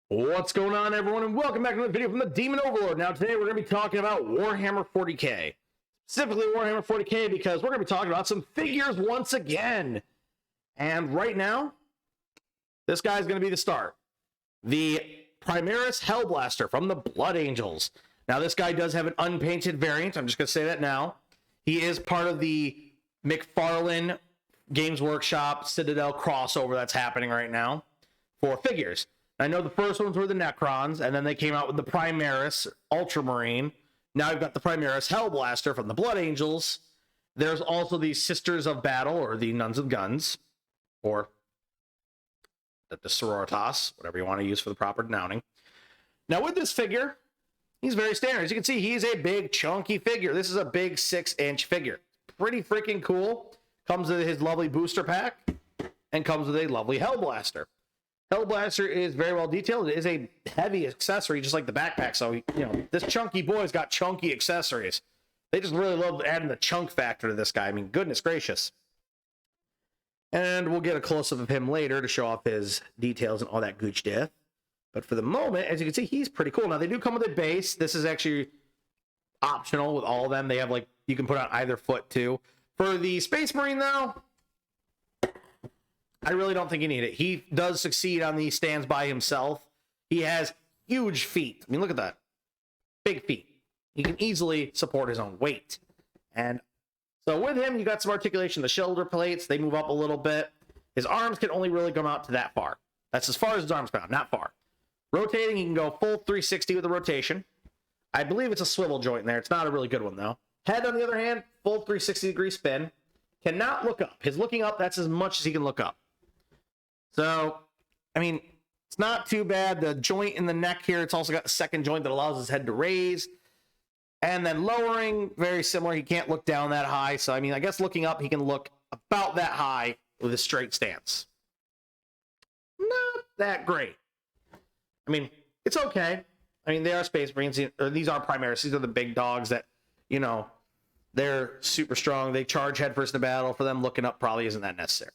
What's going on, everyone, and welcome back to another video from the Demon Overlord. Now, today we're going to be talking about Warhammer 40k. Specifically Warhammer 40k because we're going to be talking about some figures once again. And right now, this guy's going to be the start. The Primaris Hellblaster from the Blood Angels. Now, this guy does have an unpainted variant. I'm just going to say that now. He is part of the McFarlane Games Workshop Citadel crossover that's happening right now for figures. I know the first ones were the Necrons, and then they came out with the Primaris Ultramarine. Now we've got the Primaris Hellblaster from the Blood Angels. There's also the Sisters of Battle, or the Nuns of Guns, or the Sororitas, whatever you want to use for the proper denouncing. Now with this figure, he's very standard. As you can see, he's a big, chunky figure. This is a big 6-inch figure. Pretty freaking cool. Comes with his lovely booster pack, and comes with a lovely Hellblaster. Hellblaster is very well detailed. It is a heavy accessory, just like the backpack. So, you know, this chunky boy's got chunky accessories. They just really love adding the chunk factor to this guy. I mean, goodness gracious. And we'll get a close-up of him later to show off his details and all that gooch death. But for the moment, as you can see, he's pretty cool. Now, they do come with a base. This is actually optional with all of them. They have, like, you can put on either foot, too. For the Space Marine, though, I really don't think you need it. He does succeed on these stands by himself. He has huge feet. I mean, look at that. Big feet. He can easily support his own weight. And so with him, you got some articulation. The shoulder plates, they move up a little bit. His arms can only really come out to that far. That's as far as his arms come out, not far. Rotating, he can go full 360 with the rotation. I believe it's a swivel joint in there. It's not a really good one, though. Head, on the other hand, full 360-degree spin. Cannot look up. His looking up, that's as much as he can look up. So, I mean, it's not too bad. The joint in the neck here, it's also got a second joint that allows his head to raise. And then lowering, very similar. He can't look down that high. So, I mean, I guess looking up, he can look about that high with a straight stance. Not that great. I mean, it's okay. I mean, they are Space Marines. Or these are Primaris. These are the big dogs that, you know, they're super strong. They charge headfirst in battle. For them, looking up probably isn't that necessary.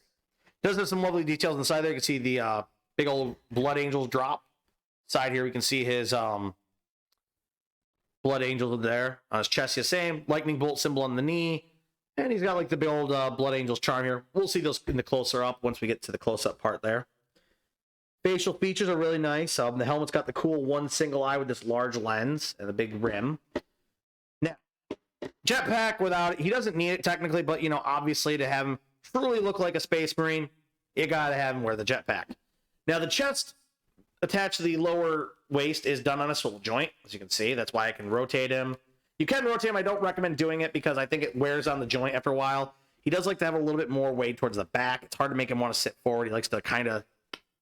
Does have some lovely details inside there. You can see the big old Blood Angels drop. Side here, we can see his Blood Angels there. On his chest, the same. Lightning bolt symbol on the knee. And he's got like the big old Blood Angels charm here. We'll see those in the closer up once we get to the close-up part there. Facial features are really nice. The helmet's got the cool one single eye with this large lens and the big rim. Now, jetpack without it. He doesn't need it technically, but, you know, obviously to have him truly look like a Space Marine, you gotta have him wear the jetpack. Now, the chest attached to the lower waist is done on a swivel joint, as you can see. That's why I can rotate him. You can rotate him. I don't recommend doing it because I think it wears on the joint after a while. He does like to have a little bit more weight towards the back. It's hard to make him want to sit forward. He likes to kind of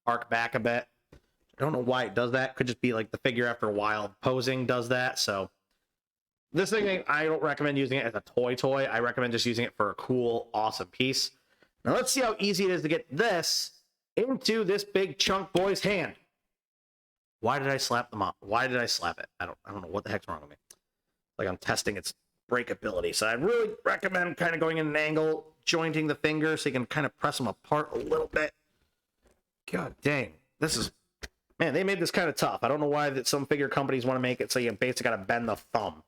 arc back a bit. I don't know why it does that. Could just be like the figure after a while posing does that. So this thing, I don't recommend using it as a toy. I recommend just using it for a cool, awesome piece. Now let's see how easy it is to get this into this big chunk boy's hand. Why did I slap them up? Why did I slap it? I don't know what the heck's wrong with me. Like I'm testing its breakability. So I really recommend kind of going in an angle, jointing the finger so you can kind of press them apart a little bit. God dang. This is, man, they made this kind of tough. I don't know why that some figure companies want to make it so you basically got to bend the thumb.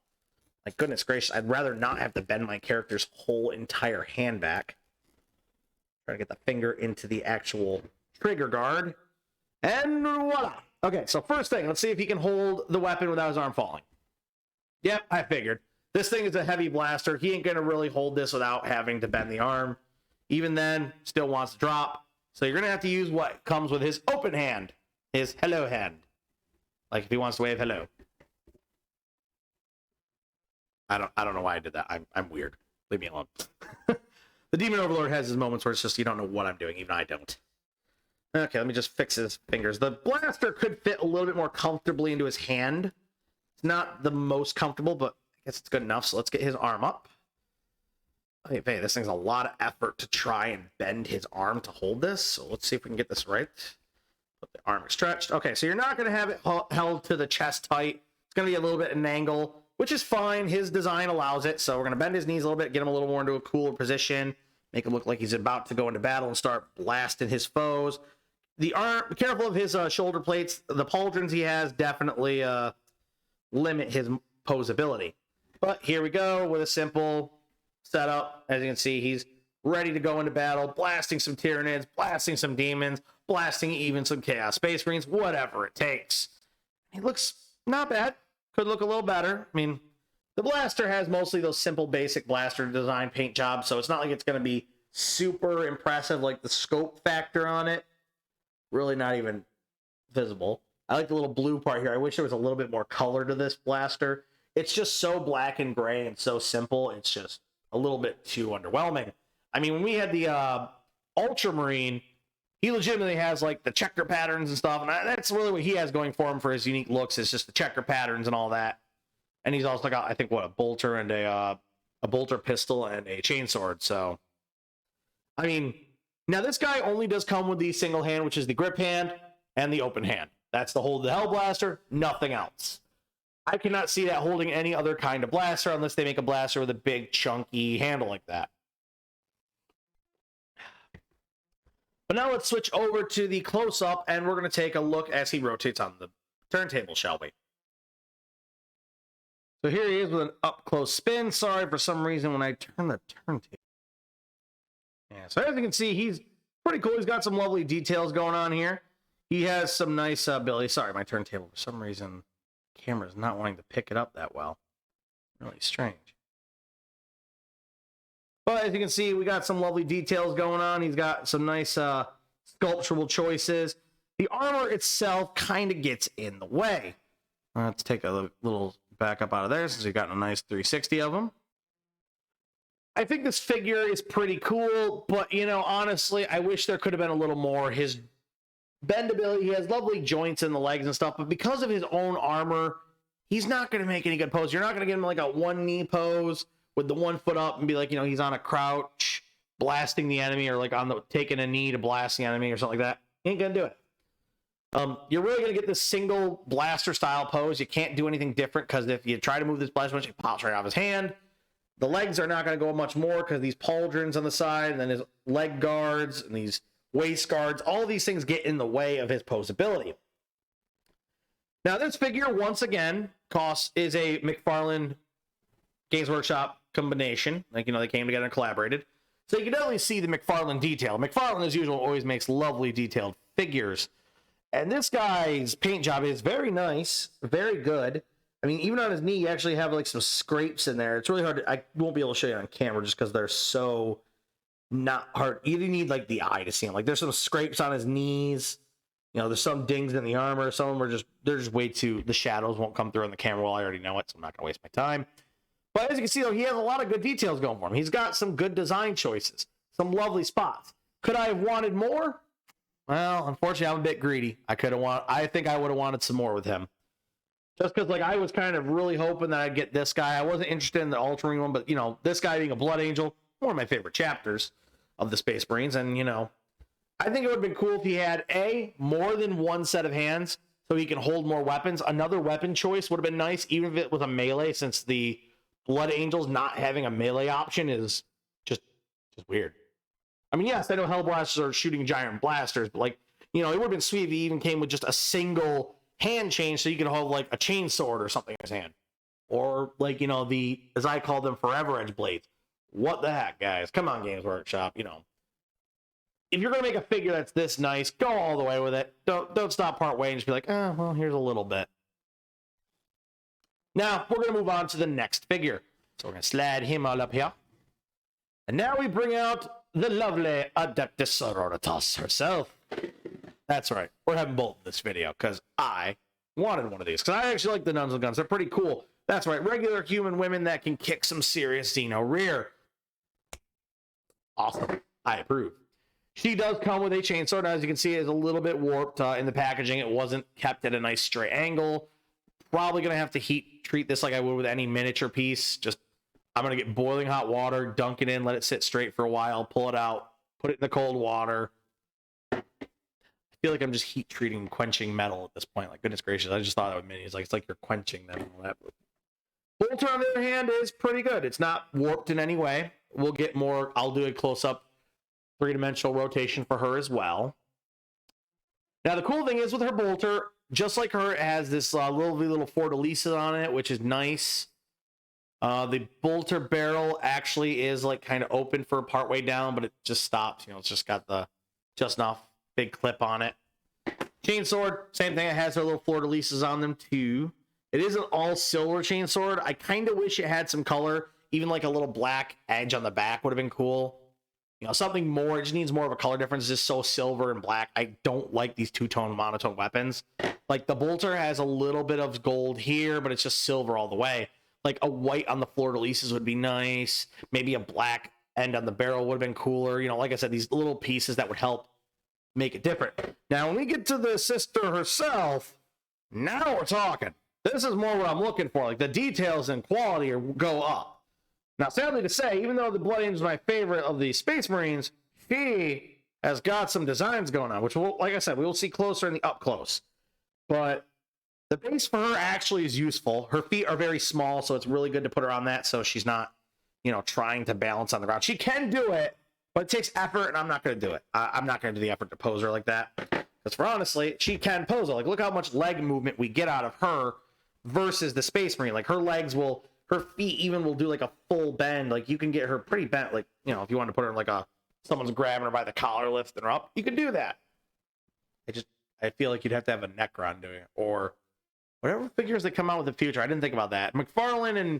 Like, goodness gracious, I'd rather not have to bend my character's whole entire hand back. Try to get the finger into the actual trigger guard. And voila. Okay, so first thing, let's see if he can hold the weapon without his arm falling. Yep, I figured. This thing is a heavy blaster. He ain't going to really hold this without having to bend the arm. Even then, still wants to drop. So you're going to have to use what comes with his open hand. His hello hand. Like if he wants to wave hello. I don't know why I did that. I'm weird. Leave me alone. The Demon Overlord has his moments where it's just you don't know what I'm doing. Even I don't. Okay, let me just fix his fingers. The blaster could fit a little bit more comfortably into his hand. It's not the most comfortable, but I guess it's good enough. So let's get his arm up. Okay, this thing's a lot of effort to try and bend his arm to hold this. So let's see if we can get this right. Put the arm stretched. Okay, so you're not going to have it held to the chest tight. It's going to be a little bit at an angle, which is fine. His design allows it. So we're going to bend his knees a little bit, get him a little more into a cooler position, make him look like he's about to go into battle and start blasting his foes. the arm, be careful of his shoulder plates. The pauldrons he has definitely limit his posability. But here we go with a simple setup. As you can see, he's ready to go into battle, blasting some Tyranids, blasting some demons, blasting even some Chaos Space Marines, whatever it takes. He looks not bad. Could look a little better. I mean, the blaster has mostly those simple basic blaster design paint jobs, so it's not like it's going to be super impressive. Like the scope factor on it, really not even visible. I like the little blue part here. I wish there was a little bit more color to this blaster. It's just so black and gray and so simple. It's just a little bit too underwhelming. I mean, when we had the Ultramarine, he legitimately has like the checker patterns and stuff, and that's really what he has going for him for his unique looks. Is just the checker patterns and all that. And he's also got, I think, what, a bolter and a bolter pistol and a chainsword. So, I mean, now this guy only does come with the single hand, which is the grip hand and the open hand. That's the hold of the Hell Blaster, nothing else. I cannot see that holding any other kind of blaster unless they make a blaster with a big, chunky handle like that. But now let's switch over to the close-up, and we're going to take a look as he rotates on the turntable, shall we? So here he is with an up-close spin. Sorry, for some reason, when I turn the turntable. Yeah, so as you can see, he's pretty cool. He's got some lovely details going on here. He has some nice ability. Sorry, my turntable, for some reason, the camera's not wanting to pick it up that well. Really strange. But as you can see, we got some lovely details going on. He's got some nice sculptural choices. The armor itself kind of gets in the way. Let's take a little back up out of there since we've got a nice 360 of them. I think this figure is pretty cool, but, you know, honestly, I wish there could have been a little more. His bendability, he has lovely joints in the legs and stuff, but because of his own armor, he's not going to make any good pose. You're not going to get him like a one-knee pose with the 1 foot up and be like, you know, he's on a crouch blasting the enemy, or like on the taking a knee to blast the enemy or something like that. He ain't going to do it. You're really going to get this single blaster style pose. You can't do anything different because if you try to move this blaster, it pops right off his hand. The legs are not going to go much more because these pauldrons on the side, and then his leg guards and these waist guards, all these things get in the way of his posability. Now, this figure, once again, is a McFarlane Games Workshop combination. Like, you know, they came together and collaborated. So you can definitely see the McFarlane detail. McFarlane, as usual, always makes lovely detailed figures. And this guy's paint job is very nice, very good. I mean, even on his knee, you actually have like some scrapes in there. It's really hard I won't be able to show you on camera just because they're so not hard. You need like the eye to see them. Like there's some scrapes on his knees. You know, there's some dings in the armor. Some of them are they're just way too, the shadows won't come through on the camera. Well, I already know it, so I'm not going to waste my time. But as you can see, though, he has a lot of good details going for him. He's got some good design choices, some lovely spots. Could I have wanted more? Well, unfortunately, I'm a bit greedy. I think I would have wanted some more with him. Just because, like, I was kind of really hoping that I'd get this guy. I wasn't interested in the Ultramarine one, but, you know, this guy being a Blood Angel, one of my favorite chapters of the Space Marines. And, you know, I think it would have been cool if he had, more than one set of hands so he can hold more weapons. Another weapon choice would have been nice, even if it was a melee, since the Blood Angels not having a melee option is just weird. I mean, yes, I know Hell Blasters are shooting giant blasters, but, like, you know, it would have been sweet if he even came with just a single hand change so you could hold, like, a chain sword or something in his hand. Or, like, you know, as I call them, Forever Edge blades. What the heck, guys? Come on, Games Workshop, you know. If you're going to make a figure that's this nice, go all the way with it. Don't stop part way and just be like, oh, well, here's a little bit. Now, we're going to move on to the next figure. So we're going to slide him all up here. And now we bring out the lovely Adeptus Sororitas herself. That's right. We're having both in this video because I wanted one of these. Because I actually like the Nuns and Guns. They're pretty cool. That's right. Regular human women that can kick some serious Xeno rear. Awesome. I approve. She does come with a chainsword. As you can see, it is a little bit warped in the packaging. It wasn't kept at a nice straight angle. Probably going to have to heat treat this like I would with any miniature piece. Just, I'm going to get boiling hot water, dunk it in, let it sit straight for a while, pull it out, put it in the cold water. I feel like I'm just heat treating, quenching metal at this point. Like, goodness gracious, I just thought that with minis. Like, it's like you're quenching them and all that. Bolter, on the other hand, is pretty good. It's not warped in any way. We'll get more. I'll do a close-up three-dimensional rotation for her as well. Now, the cool thing is with her bolter, just like her, it has this little fleur-de-lis on it, which is nice. The bolter barrel actually is like kind of open for partway down, but it just stops. You know, it's just got the just enough big clip on it. Chainsword, same thing. It has their little fleur-de-lis on them too. It is an all silver chainsword. I kind of wish it had some color. Even like a little black edge on the back would have been cool. You know, something more. It just needs more of a color difference. It's just so silver and black. I don't like these two-tone monotone weapons. Like the bolter has a little bit of gold here, but it's just silver all the way. Like a white on the fleur-de-lis would be nice. Maybe a black end on the barrel would have been cooler. You know, like I said, these little pieces that would help make it different. Now, when we get to the sister herself, now we're talking. This is more what I'm looking for. Like the details and quality go up. Now, sadly to say, even though the Blood Angel is my favorite of the Space Marines, she has got some designs going on, which, like I said, we will see closer in the up close. But the base for her actually is useful. Her feet are very small, so it's really good to put her on that so she's not, you know, trying to balance on the ground. She can do it, but it takes effort, and I'm not going to do it. I'm not going to do the effort to pose her like that. Because for honestly, she can pose her. Like, look how much leg movement we get out of her versus the Space Marine. Like, her feet even will do like a full bend. Like, you can get her pretty bent. Like, you know, if you want to put her in like someone's grabbing her by the collar, lifting her up, you can do that. I feel like you'd have to have a Necron doing it, or whatever figures that come out with the future. I didn't think about that. McFarlane and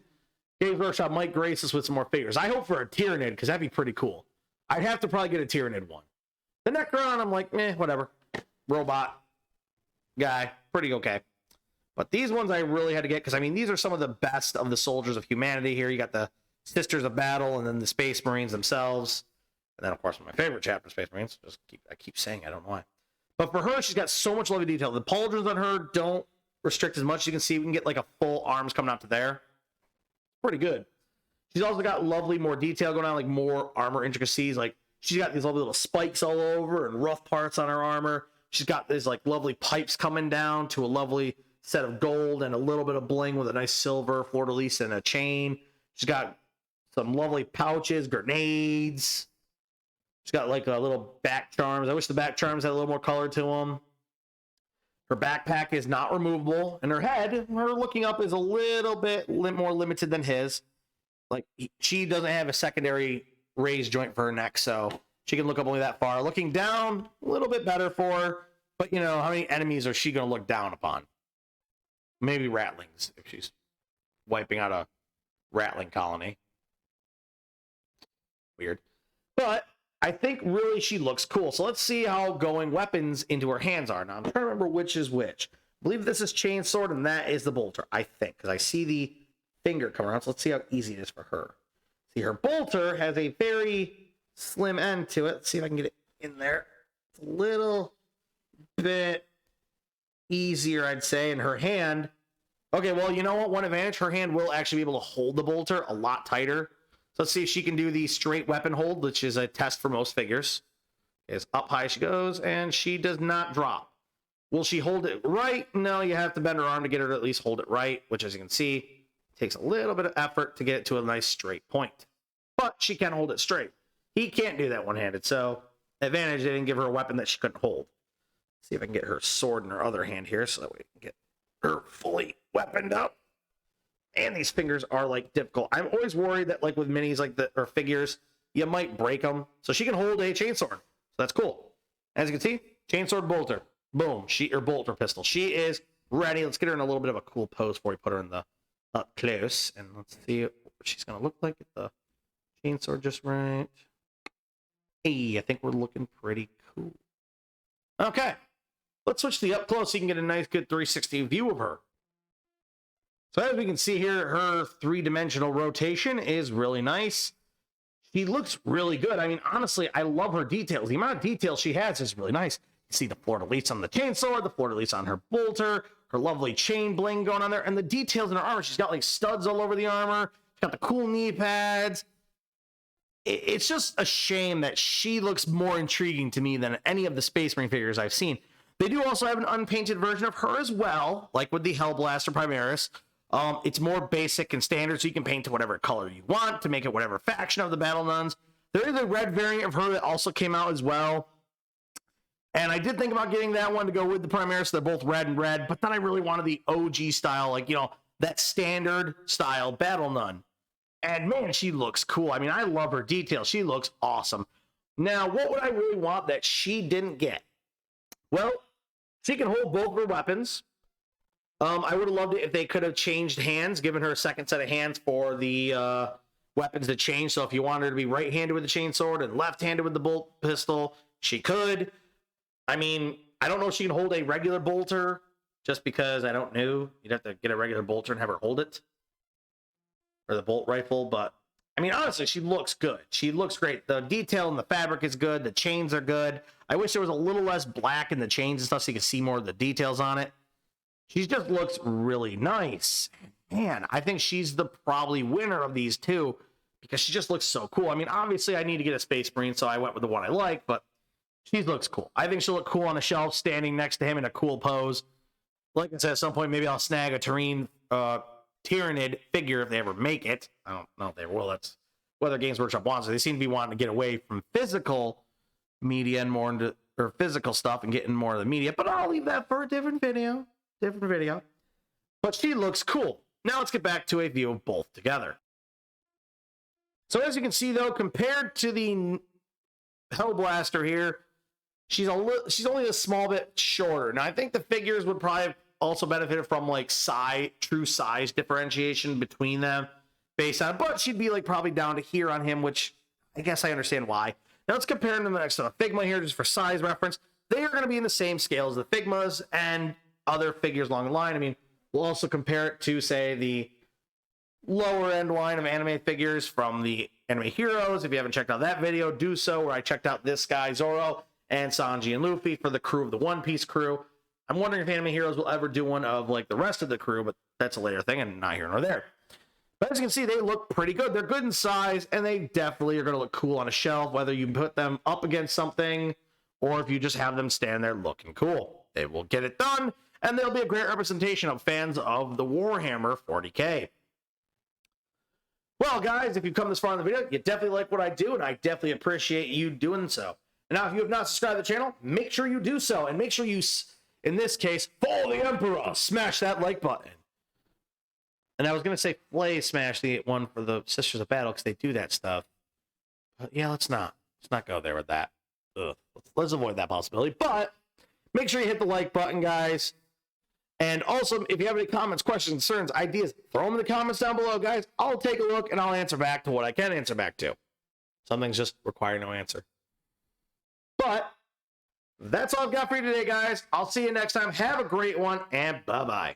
Games Workshop might grace us with some more figures. I hope for a Tyranid, because that'd be pretty cool. I'd have to probably get a Tyranid one. The Necron, I'm like, whatever. Robot guy, pretty okay. But these ones I really had to get, because I mean, these are some of the best of the soldiers of humanity here. You got the Sisters of Battle, and then the Space Marines themselves, and then of course my favorite chapter, Space Marines. I keep saying, I don't know why. But for her, she's got so much lovely detail. The pauldrons on her don't restrict as much. You can see we can get like a full arms coming out to there. Pretty good. She's also got lovely more detail going on, like more armor intricacies. Like she's got these lovely little spikes all over and rough parts on her armor. She's got these like lovely pipes coming down to a lovely set of gold and a little bit of bling with a nice silver fleur-de-lis and a chain. She's got some lovely pouches, grenades. She's got like a little back charms. I wish the back charms had a little more color to them. Her backpack is not removable, and her head, her looking up is a little bit more limited than his. Like she doesn't have a secondary raised joint for her neck, so she can look up only that far. Looking down, a little bit better for her, but you know, how many enemies is she going to look down upon? Maybe ratlings if she's wiping out a ratling colony. Weird, but I think really she looks cool. So let's see how going weapons into her hands are. Now I'm trying to remember which is which. I believe this is chainsword and that is the bolter, I think, because I see the finger coming around. So let's see how easy it is for her. See, her bolter has a very slim end to it. Let's see if I can get it in there. It's a little bit easier, I'd say, in her hand. Okay, well, you know what? One advantage, her hand will actually be able to hold the bolter a lot tighter. So let's see if she can do the straight weapon hold, which is a test for most figures. As up high she goes, and she does not drop. Will she hold it right? No, you have to bend her arm to get her to at least hold it right, which, as you can see, takes a little bit of effort to get it to a nice straight point. But she can hold it straight. He can't do that one-handed, so advantage, they didn't give her a weapon that she couldn't hold. Let's see if I can get her sword in her other hand here, so that we can get her fully weaponed up. And these fingers are like difficult. I'm always worried that like with minis or figures, you might break them. So she can hold a chainsword. So that's cool. As you can see, chainsword bolter. Boom. Bolter pistol. She is ready. Let's get her in a little bit of a cool pose before we put her in the up close. And let's see what she's gonna look like. Get the chainsword just right. Hey, I think we're looking pretty cool. Okay. Let's switch to the up close so you can get a nice good 360 view of her. So as we can see here, her three-dimensional rotation is really nice. She looks really good. I mean, honestly, I love her details. The amount of detail she has is really nice. You see the fleur-de-lis on the chainsword, the fleur-de-lis on her bolter, her lovely chain bling going on there, and the details in her armor. She's got like studs all over the armor. She's got the cool knee pads. It's just a shame that she looks more intriguing to me than any of the Space Marine figures I've seen. They do also have an unpainted version of her as well, like with the Hellblaster Primaris. It's more basic and standard, so you can paint to whatever color you want to make it whatever faction of the Battle Nuns. There is a red variant of her that also came out as well. And I did think about getting that one to go with the Primaris. They're both red and red, but then I really wanted the OG style, like, you know, that standard style Battle Nun. And man, she looks cool. I mean, I love her detail. She looks awesome. Now, what would I really want that she didn't get? Well, she can hold both of her weapons. I would have loved it if they could have changed hands, given her a second set of hands for the weapons to change. So if you wanted her to be right-handed with the chainsword and left-handed with the bolt pistol, she could. I mean, I don't know if she can hold a regular bolter, just because I don't know. You'd have to get a regular bolter and have her hold it. Or the bolt rifle, but I mean, honestly, she looks good. She looks great. The detail in the fabric is good. The chains are good. I wish there was a little less black in the chains and stuff so you could see more of the details on it. She just looks really nice. Man, I think she's the probably winner of these two because she just looks so cool. I mean, obviously, I need to get a Space Marine, so I went with the one I like, but she looks cool. I think she'll look cool on a shelf standing next to him in a cool pose. Like I said, at some point, maybe I'll snag a Tyrannid figure if they ever make it. I don't know if they will. That's whether Games Workshop wants it. They seem to be wanting to get away from physical media and more into or physical stuff and getting more of the media, but I'll leave that for a different video. But she looks cool. Now let's get back to a view of both together. So as you can see, though, compared to the Hellblaster here, she's only a small bit shorter. Now I think the figures would probably also benefited from like true size differentiation between them based on, but she'd be like probably down to here on him, which I guess I understand why. Now let's compare them to the next one. Figma here, just for size reference. They are going to be in the same scale as the Figmas and other figures along the line. I mean, we'll also compare it to, say, the lower end line of anime figures from the Anime Heroes. If you haven't checked out that video, do so, where I checked out this guy, Zoro, and Sanji and Luffy for the crew of the One Piece crew. I'm wondering if Anime Heroes will ever do one of like the rest of the crew, but that's a later thing and not here nor there. But as you can see, they look pretty good. They're good in size, and they definitely are going to look cool on a shelf, whether you put them up against something or if you just have them stand there looking cool. They will get it done, and they'll be a great representation of fans of the Warhammer 40K. Well, guys, if you've come this far in the video, you definitely like what I do, and I definitely appreciate you doing so. And now, if you have not subscribed to the channel, make sure you do so, and make sure you, in this case, follow the Emperor. Smash that like button. And I was going to say smash the one for the Sisters of Battle because they do that stuff. But yeah, let's not go there with that. Ugh. Let's avoid that possibility. But make sure you hit the like button, guys. And also, if you have any comments, questions, concerns, ideas, throw them in the comments down below, guys. I'll take a look and I'll answer back to what I can answer back to. Some things just require no answer. But that's all I've got for you today, guys. I'll see you next time. Have a great one, and bye-bye.